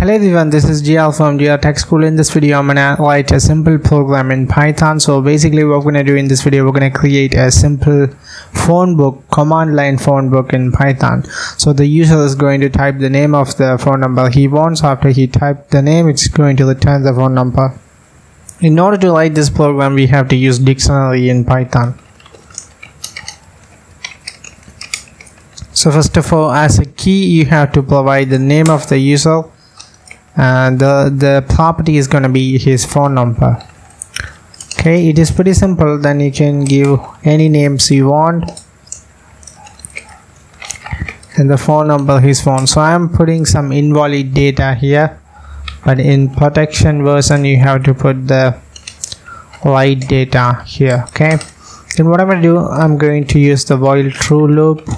Hello everyone, this is GL from GL Tech School. In this video, I'm gonna write a simple program in Python. So basically what we're gonna do in this video, we're gonna create a simple phone book, command line phone book in Python. So the user is going to type the name of the phone number he wants. After he typed the name, it's going to return the phone number. In order to write this program, we have to use dictionary in Python. So first of all, as a key, you have to provide the name of the user, and the property is going to be his phone number. Okay, it is pretty simple. Then you can give any names you want, and the phone number, his phone. So I am putting some invalid data here, but in protection version you have to put the right data here. Okay, then what I'm going to do, I'm going to use the while true loop.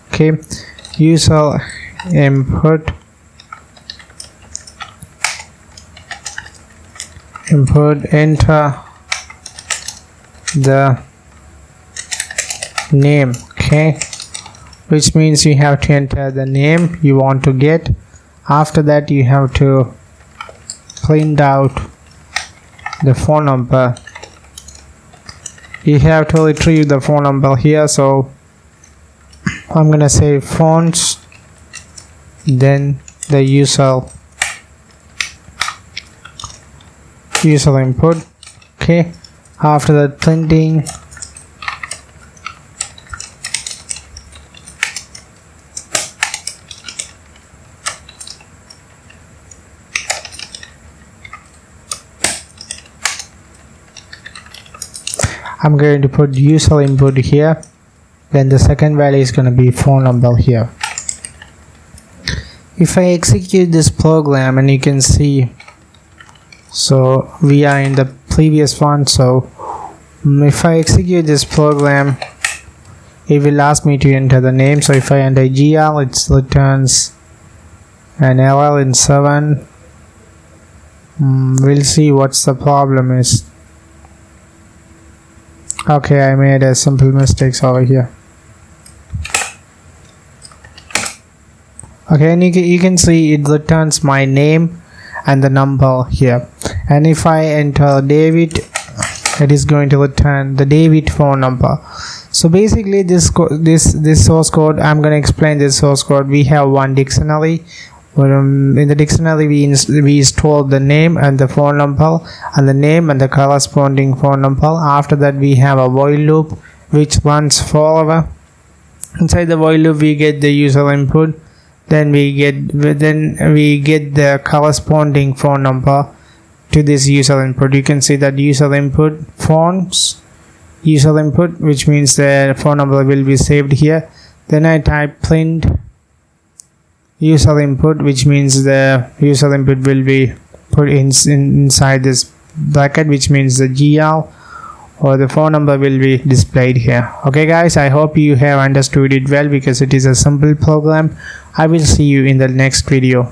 Okay, user input enter the name. Okay, which means you have to enter the name you want to get. After that, you have to print out the phone number. You have to retrieve the phone number here, so I'm gonna say fonts, then the user input. Okay, after that, printing I'm going to put user input here, then the second value is going to be phone number here. If I execute this program, and you can see, so we are in the previous one. So if I execute this program, it will ask me to enter the name. So if I enter GL, it returns an error in 7. We'll see what's the problem is. Okay, I made a simple mistakes over here. Okay, and you can see it returns my name and the number here. And if I enter David, it is going to return the David phone number. So basically this source code, I'm going to explain this source code. We have one dictionary. In the dictionary we store the name and the phone number, and the name and the corresponding phone number. After that, we have a while loop which runs forever. Inside the while loop, we get the user input, then we get the corresponding phone number to this user input. You can see that user input fonts, user input, which means the phone number will be saved here. Then I type print user input, which means the user input will be put inside this bracket, which means the GL or the phone number will be displayed here. Okay guys, I hope you have understood it well, because it is a simple program. I will see you in the next video.